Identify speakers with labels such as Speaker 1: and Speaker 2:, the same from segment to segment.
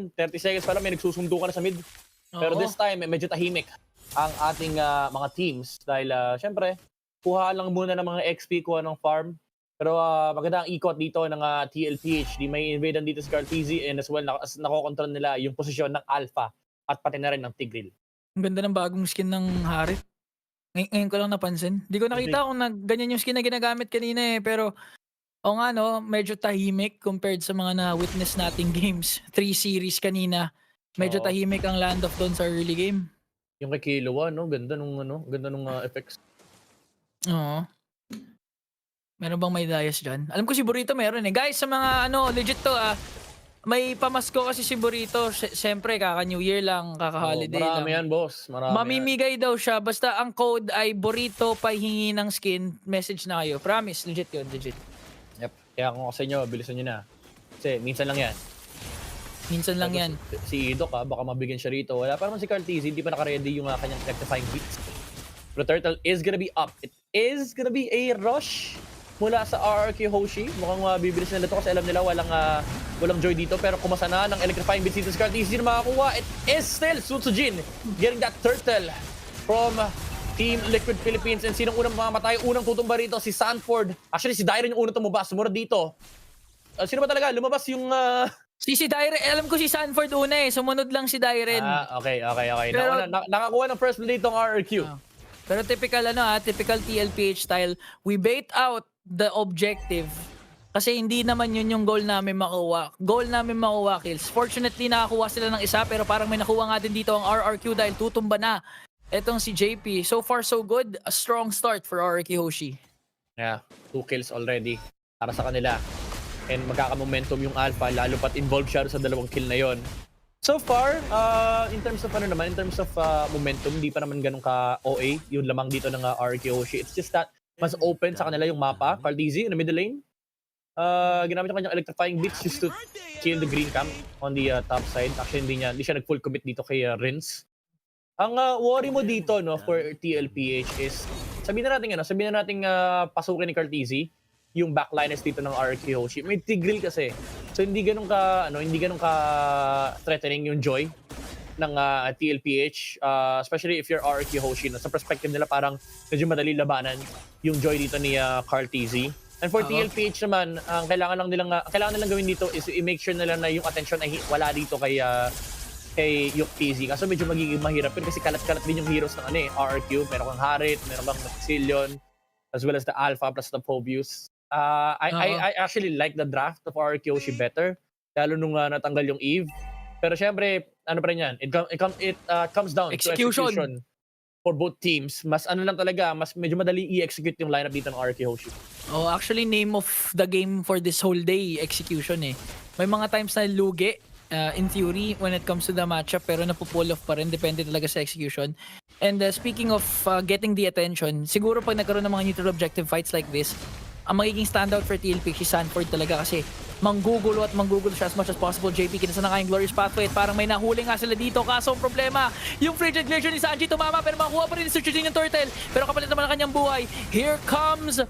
Speaker 1: 30 seconds pa lang may nagsusundo ka na sa mid. Pero
Speaker 2: Oo.
Speaker 1: this time, medyo tahimik ang ating mga teams dahil syempre, kuha lang muna ng mga XP, kuha ng farm. Pero maganda ang ikot dito ng TLPH. Di may invadan dito si Cartezy and as well nakokontrol nila yung posisyon ng Alpha at pati na rin ng Tigreal.
Speaker 2: Ang ganda ng bagong skin ng Harit. Ngayon ko lang napansin. Di ko nakita kung ganyan yung skin na ginagamit kanina eh. Pero, o nga no, medyo tahimik compared sa mga na-witness nating games. 3 series kanina. Medyo
Speaker 1: Oo.
Speaker 2: tahimik ang land of doon sa early game.
Speaker 1: Yung kay Killua, no? Ganda nung effects.
Speaker 2: Oo. Meron bang may dayas dyan? Alam ko si Burrito meron eh. Guys, sa mga legit to may pamasko kasi si Burrito. Siyempre, kaka-New Year lang, kaka-holiday lang.
Speaker 1: Marami yan, boss. Marami yan.
Speaker 2: Mamimigay daw siya. Basta ang code ay Burrito pahingi ng skin. Message na kayo. Promise, legit yun, legit.
Speaker 1: Yep. Kaya kung sa inyo, bilisan nyo na. Kasi minsan lang yan.
Speaker 2: Minsan lang yan.
Speaker 1: Si Idok baka mabigyan siya rito. Wala pa naman si Cartezy, hindi pa naka-ready yung kanyang rectifying beats. Pero Turtle is gonna be up. It is gonna be a rush mula sa RRQ Hoshi. Mukhang bibilis nila ito kasi alam nila walang joy dito. Pero kumasa na ng electrifying beats dito si Cartezy na makakuha. It is still Sutsujin getting that Turtle from Team Liquid Philippines. And sinong unang mamamatay? Unang tutumba rito si Sanford. Actually si Dairon yung unang tumubas. Sumunod dito. Sino ba talaga? Lumabas yung...
Speaker 2: Si Dairen, alam ko si Sanford una eh. Sumunod lang si Dairen.
Speaker 1: Okay.
Speaker 2: Pero-
Speaker 1: Nakakuha ng first blood dito ang RRQ.
Speaker 2: Pero typical typical TLPH style. We bait out the objective. Kasi hindi naman yun yung goal namin makuha. Goal namin makuha kills. Fortunately, nakakuha sila ng isa pero parang may nakuha nga din dito ang RRQ dahil tutumba na. Etong si JP. So far, so good. A strong start for RRQ Hoshi.
Speaker 1: Yeah, 2 kills already para sa kanila. And magkaka-momentum yung Alpha, lalo pat involved siya sa 2 kill na yon. So far, in terms of momentum, hindi pa naman ganun ka OA yung lamang dito ng RRQ Hoshi. It's just that mas open sa kanila yung mapa. Cartezy in the middle lane. Ginamit yung kanyang electrifying beats just to kill the green camp on the top side. Actually, hindi siya nag-full commit dito kay Rins. Ang worry mo dito for TLPH is sabihin na natin pasukin ni Cartezy yung backliners dito ng RRQ Hoshi. May Tigreal kasi. So hindi ganun ka threatening yung joy ng TLPH, especially if you're RRQ Hoshi. Sa perspective nila parang medyo madali labanan yung joy dito ni Cartezy. And for TLPH naman, ang kailangan nilang gawin dito is i-make sure nila na yung attention ay wala dito kay Yuktz. Kaso medyo magiging mahirap yun kasi kalat-kalat din yung heroes ng RRQ. Meron kang Harit, meron kang Maxillion, as well as the Alpha plus the Phobius. I actually like the draft of RRQ Hoshi better, lalo nung natanggal yung Eve. Pero syempre, ano pa rin yan? It comes down to execution for both teams. Mas mas medyo madali i-execute yung lineup dito ng RRQ Hoshi.
Speaker 2: Oh, actually name of the game for this whole day, execution eh. May mga times na lugi in theory when it comes to the matchup pero napupull off pa rin, depende talaga sa execution. And speaking of getting the attention, siguro pag nagkaroon ng mga neutral objective fights like this, ang magiging standout for TLP si Sanford talaga kasi manggugulo siya as much as possible. JP kinasa na nga yung Glorious Pathway at parang may nahuli nga sila dito. Kaso ang problema, yung Frigid Glacier ni Sanji tumama pero makuha pa rin ni Sutsujin yung Turtle. Pero kapalit naman ang kanyang buhay. Here comes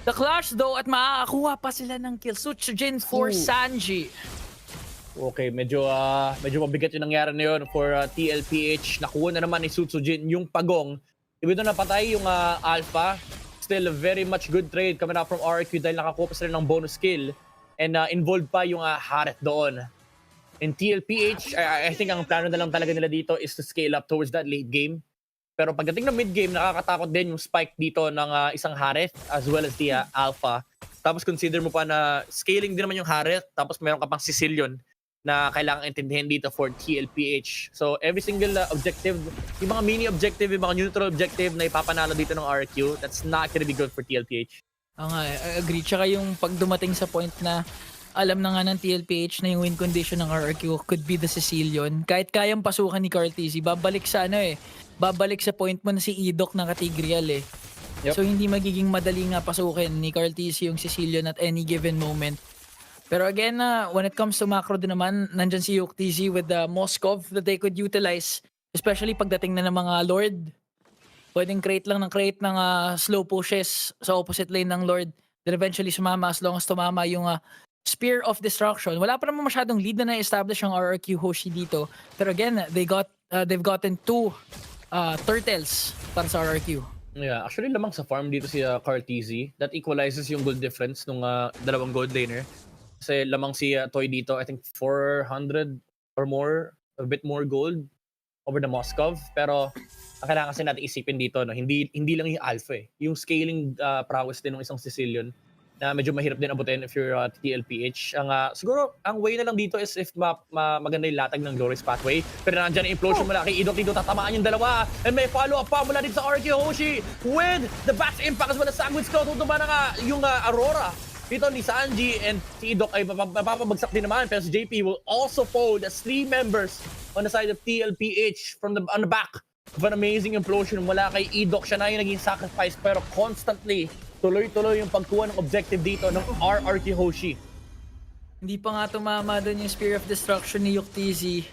Speaker 2: the clash though at makakakuha pa sila ng kill. Sutsujin for Sanji.
Speaker 1: Okay, medyo mabigat yung nangyari na yun for TLPH. Nakuha na naman ni Sutsujin yung pagong. Even though napatay yung Alpha, still a very much good trade coming out from RRQ dahil nakakuha pa sila ng bonus skill and involved pa yung Harit doon. In TLPH, I think ang plano na lang talaga nila dito is to scale up towards that late game. Pero pagdating ng mid game, nakakatakot din yung spike dito ng isang Harit as well as the Alpha. Tapos consider mo pa na scaling din naman yung Harit, tapos meron ka pang Sicilian na kailangang intindihin dito for TLPH. So every single objective, yung mga mini objective, yung mga neutral objective na ipapanalo dito ng RRQ, that's not gonna be good for TLPH.
Speaker 2: I agree. Tsaka yung pag dumating sa point na alam na nga ng TLPH na yung win condition ng RRQ could be the Sicilian. Kahit kayang pasukan ni Cartezy, babalik sa babalik sa point mo na si Idok ng Tigreal eh.
Speaker 1: Yep.
Speaker 2: So hindi magiging madali nga pasukin ni Cartezy yung Sicilian at any given moment. Pero again, when it comes to macro din naman, nandyan si Yuktz with the Moskov that they could utilize. Especially pagdating na ng mga Lord. Pwedeng create ng slow pushes sa opposite lane ng Lord. Then eventually sumama as long as tumama yung Spear of Destruction. Wala pa naman masyadong lead na na-establish ang RRQ Hoshi dito. Pero again, they've gotten 2 turtles para sa RRQ.
Speaker 1: Yeah, actually lamang sa farm dito si Carl TZ. That equalizes yung gold difference nung dalawang gold laner. Kasi lamang si Toy dito, I think 400 or more, a bit more gold over the Moskov. Pero ang kailangan kasi natin isipin dito, no, hindi lang yung alpha eh. Yung scaling prowess din ng isang Sicilian na medyo mahirap din abutin if you're TLPH. Siguro, ang way na lang dito is if maganda yung latag ng Glorious Pathway. Pero nandiyan yung implosion mula kay Idok dito, tatamaan yung dalawa. And may follow-up pa mula dito sa RQ Hoshi with the Bat's Impact as well as Sandwich Claw. Tutuma na nga yung Aurora dito ni Sanji, and si Idok ay mapapabagsak din naman. Pero si JP will also fold as 3 members on the side of TLPH on the back of an amazing implosion mula kay Idok. Siya na yung naging sacrifice, pero constantly tuloy-tuloy yung pagkuha ng objective dito ng RRQ Hoshi.
Speaker 2: Hindi pa nga tumama doon yung Spear of Destruction ni Yuktz.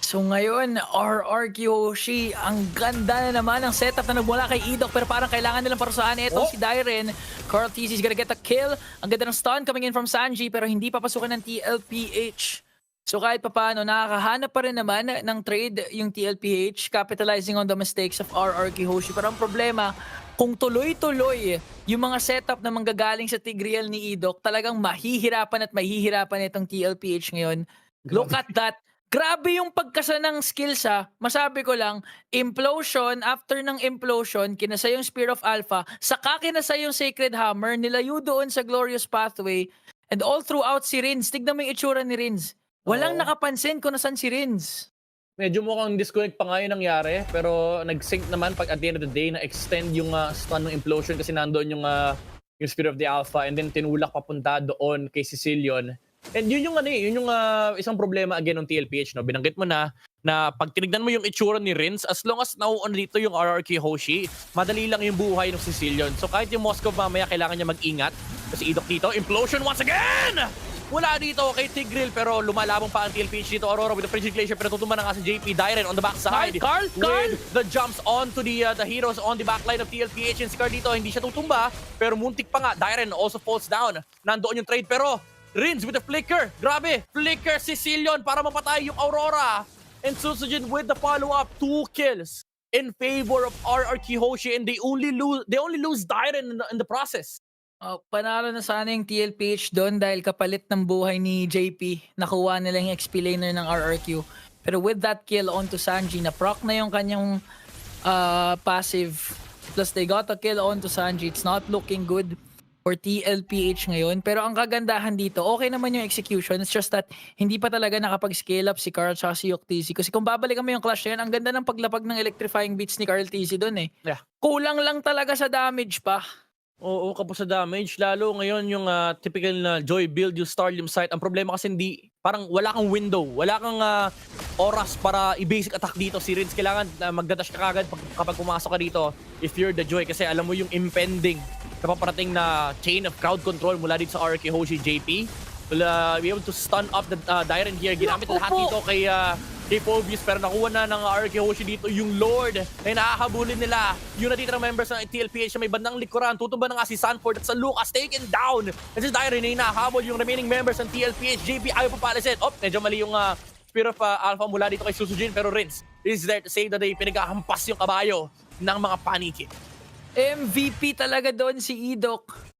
Speaker 2: So ngayon, RRQ Hoshi, ang ganda na naman ng setup na nagmula kay Idok, pero parang kailangan nilang parusahan itong si Dairen. Carl TZ is gonna get a kill. Ang ganda ng stun coming in from Sanji, pero hindi papasukin ng TLPH. So kahit papaano, nakakahanap pa rin naman ng trade yung TLPH, capitalizing on the mistakes of RRQ Hoshi. Pero ang problema, kung tuloy-tuloy yung mga setup na manggagaling sa Tigreal ni Idok, talagang mahihirapan itong TLPH ngayon. Look at that. Grabe yung pagkasa ng skills Masabi ko lang, implosion, after ng implosion, kinasa yung Spear of Alpha, saka kinasa yung Sacred Hammer, nilayo doon sa Glorious Pathway, and all throughout si Rins. Tignan mo yung itsura ni Rins. Walang nakapansin kung nasan si Rins.
Speaker 1: Medyo mukhang disconnect pa nga yung nangyari, pero nag-sync naman pag at the end of the day na-extend yung stun ng implosion kasi nandoon yung Spear of the Alpha, and then tinulak papunta doon kay Sicilian. And yun yung isang problema again ng TLPH, no? Binanggit mo na pag tinignan mo yung itsura ni Rins, as long as nauon dito yung RRQ Hoshi, madali lang yung buhay ng Sicilian. So kahit yung Moskov mamaya kailangan niya mag-ingat. Kasi Idok dito, implosion once again! Wala dito kay Tigreal, pero lumalabang pa ang TLPH dito. Aurora with the Frigid Glacier, pero tutuma na nga si JP Dairen on the backside.
Speaker 2: Carl!
Speaker 1: With the jumps onto the heroes on the backline of TLPH. And si Carl dito, hindi siya tutumba, pero muntik pa nga. Dairen also falls down. Nandoon yung trade, pero Rins with the flicker. Grabe. Flicker Sicilian para mapatay yung Aurora. And Susujin with the follow-up. 2 kills in favor of RRQ Hoshi, and they only lose Dairen in the process.
Speaker 2: Panalo na sana yung TLPH doon dahil kapalit ng buhay ni JP. Nakuha nila yung XP laner ng RRQ. Pero with that kill onto Sanji, na-proc na yung kanyang passive. Plus they got a kill onto Sanji. It's not looking good for TLPH ngayon. Pero ang kagandahan dito, okay naman yung execution. It's just that hindi pa talaga nakapag-scale up si Carl at si Yuktz. Kasi kung babalikan mo yung clash na yun, ang ganda ng paglapag ng electrifying beats ni Carl TZ doon eh.
Speaker 1: Yeah.
Speaker 2: Kulang lang talaga sa damage pa.
Speaker 1: Oo, kapos sa damage. Lalo ngayon yung typical na Joy build, yung Starlium Sight. Ang problema kasi parang wala kang window. Wala kang oras para i-basic attack dito si Rins. Kailangan magdadash ka kagad kapag pumasok ka dito if you're the Joy. Kasi alam mo yung impending na paparating na chain of crowd control mula dito sa RRQ Hoshi JP. Will be able to stun up the Dairen here. Ginamit lahat dito kay Phobius, pero nakuha na ng RRQ Hoshi dito yung Lord na nakakabulin nila. Yung natitira members ng TLPH na may bandang likuran. Tutumba na nga si Sanford at sa Lucas taken down. At si Dairen ay nakahabol yung remaining members ng TLPH. JP ayaw papalisin. Medyo mali yung Spear of Alpha mula dito kay Susujin, pero Rins is there to save the day. Pinaghahampas yung kabayo ng mga paniki.
Speaker 2: MVP talaga doon si Idok.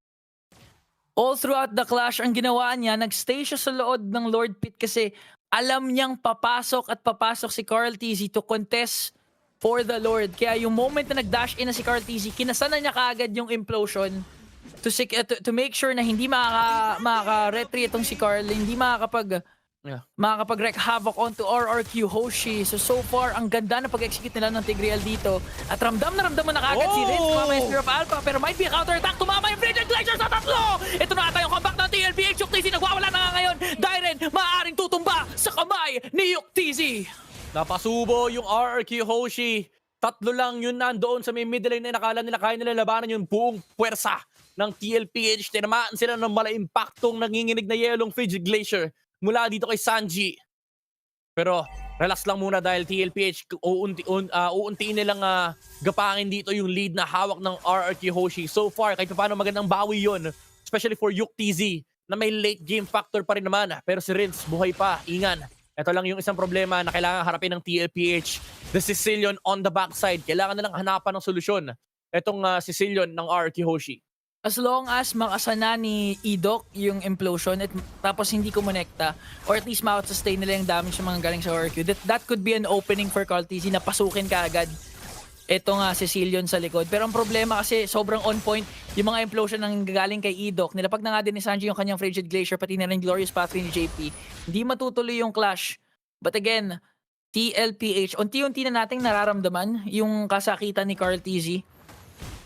Speaker 2: All throughout the clash, ang ginawa niya, nagstay siya sa loob ng Lord Pit kasi alam niyang papasok si Carl TZ to contest for the Lord. Kaya yung moment na nag-dash in na si Carl TZ, kinasana niya kaagad yung implosion to make sure na hindi makaka-retreat itong si Carl, hindi makakapag-wreak havoc onto RRQ Hoshi. So far, ang ganda na pag-execute nila ng Tigreal dito. At ramdam mo na kagad si Rins, tumama yung Spear of Alpha, pero might be a counter-attack, tumama yung Frigid Glacier sa tatlo! Ito na ata yung comeback ng TLPH. Yuktz nagwawala na nga ngayon. Dairen, maaaring tutumba sa kamay ni Yuktz.
Speaker 1: Napasubo yung RRQ Hoshi. Tatlo lang yun nandoon sa may middle lane na nakala nila kaya nila labanan yung buong puwersa ng TLPH. Tinamaan sila ng mala-impactong nanginginig na yelong Frigid Glacier mula dito kay Sanji. Pero relax lang muna dahil TLPH uuntiin nilang gapangin dito yung lead na hawak ng RRQ Hoshi. So far, kahit paano magandang bawi yun. Especially for Yuktz na may late game factor pa rin naman. Pero si Rince, buhay pa, ingan. Ito lang yung isang problema na kailangan harapin ng TLPH. The Sicilian on the backside. Kailangan na lang hanapan ng solusyon. Itong Sicilian ng RRQ Hoshi.
Speaker 2: As long as makasana ni Idok yung implosion at tapos hindi kumonekta or at least sustain nila yung damage ng mga galing sa RQ, that could be an opening for Cartezy na pasukin ka agad ito nga Sicilian sa likod. Pero ang problema kasi sobrang on point yung mga implosion ng galing kay Idok. Nilapag na nga din ni Sanji yung kanyang Frigid Glacier pati na rin Glorious Pathway ni JP. Hindi matutuloy yung clash. But again, TLPH, unti-unti na nating nararamdaman yung kasakitan ni Cartezy.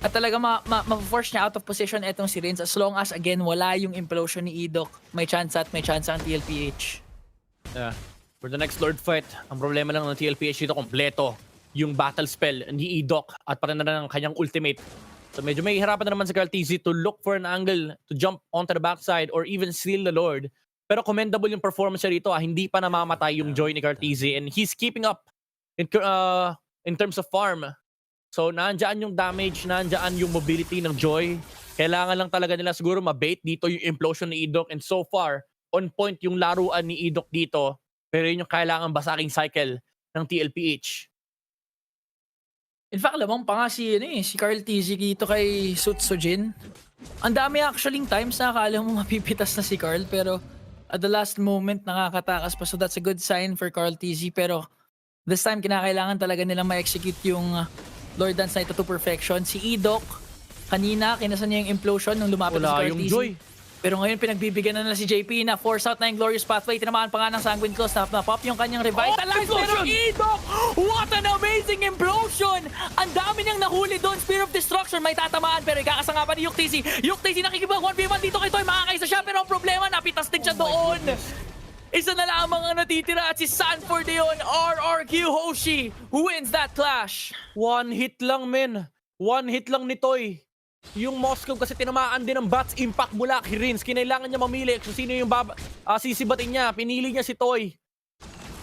Speaker 2: At talaga ma-force niya out of position etong si Rince as long as again wala yung implosion ni Idok. May chance ang TLPH.
Speaker 1: Yeah. For the next Lord fight, ang problema lang ng TLPH dito kompleto yung battle spell ni Idok at para na ng kanyang ultimate. So medyo may hirapan na naman si Cartezy to look for an angle to jump onto the backside or even steal the Lord. Pero commendable yung performance niya rito. Hindi pa namamatay yung Joy ni Cartezy and he's keeping up in terms of farm. So, nandiyan yung damage, nandiyan yung mobility ng Joy. Kailangan lang talaga nila siguro mabait dito yung implosion ni Idok. And so far, on point yung laruan ni Idok dito. Pero yun yung kailangan basaking cycle ng TLPH.
Speaker 2: In fact, lamang pa nga si Cartezy dito kay Sutsujin. Ang dami actually times na akala mo mapipitas na si Carl. Pero at the last moment, nakakatakas pa. So that's a good sign for Cartezy. Pero this time, kinakailangan talaga nilang ma-execute yung Lord Dance na ito to perfection. Si Idok, kanina, kinasan niya yung implosion nung lumapit
Speaker 1: Wala
Speaker 2: si Cartezy.
Speaker 1: yung Joy.
Speaker 2: Pero ngayon, pinagbibigyan na si JP na force out na yung Glorious Pathway. Tinamaan pa nga ng Sanguine Claws na pop yung kanyang Revitalize. Pero Idok, what an amazing implosion! Ang dami niyang nahuli doon. Spear of Destruction, may tatamaan. Pero ikakasanga pa ni Yuktisi. Yuktisi nakikibang 1v1 dito kay Toy. Makakaisa siya. Pero ang problema, napitas din siya doon. Isa na lamang ang natitira at si Sanford yun, RRQ Hoshi, who wins that clash.
Speaker 1: One hit lang, men. One hit lang ni Toy. Yung Moscow kasi tinamaan din ng Bats Impact mula kay Rince. Kinailangan niya mamili kung sino yung sisibatin niya. Pinili niya si Toy.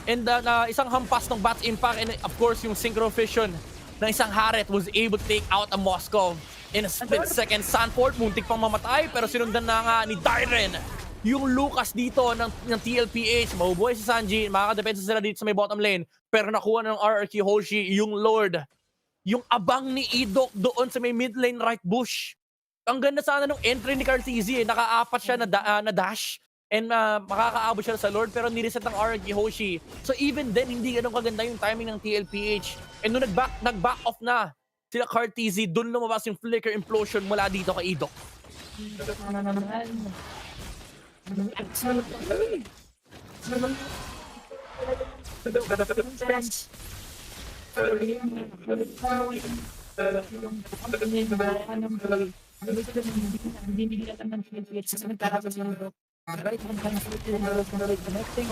Speaker 1: And isang hampas ng Bats Impact and of course yung Synchro Fission ng isang Haret was able to take out a Moscow. In a split second, Sanford muntik pang mamatay pero sinundan na nga ni Dyren. Yung Lucas dito ng TLPH, mabubuhay si Sanji, makakadepensa sila dito sa may bottom lane, pero nakuha ng RRQ Hoshi yung Lord. Yung abang ni Idok doon sa may mid lane right bush. Ang ganda sana nung entry ni Cartezy, nakaapat siya na dash and makakaabot siya sa Lord pero nireset ng RRQ Hoshi. So even then, hindi ganun kaganda yung timing ng TLPH. And nung nag-back off na sila Cartezy, doon lumabas yung flicker implosion mula dito kay Idok.
Speaker 2: Connecting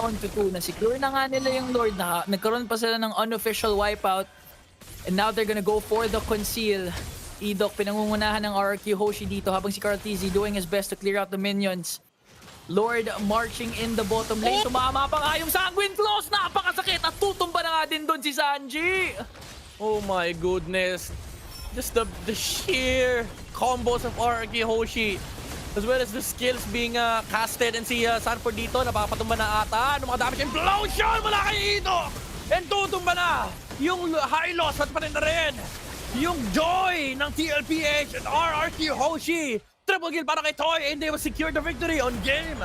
Speaker 2: on to 2 na secure na nga nila yung Lord na nagkaroon pa sila ng unofficial wipeout and now they're gonna go for the conceal. Idok pinangungunahan ng RRQ Hoshi dito habang si Cartezy doing his best to clear out the minions. Lord marching in the bottom lane. Tumama pa nga yung Sanguine Claws. Napakasakit at tutumba na nga din doon si Sanji.
Speaker 1: Oh my goodness. Just the sheer combos of RRQ Hoshi as well as the skills being casted and si Sanford dito napapatumba na ata. Ano mga damage implosion mula kay Ito. And tutumba na yung high loss at pa rin na rin yung joy ng TLPH and RRQ Hoshi. Triple kill para kay Toy and they will secure the victory on game.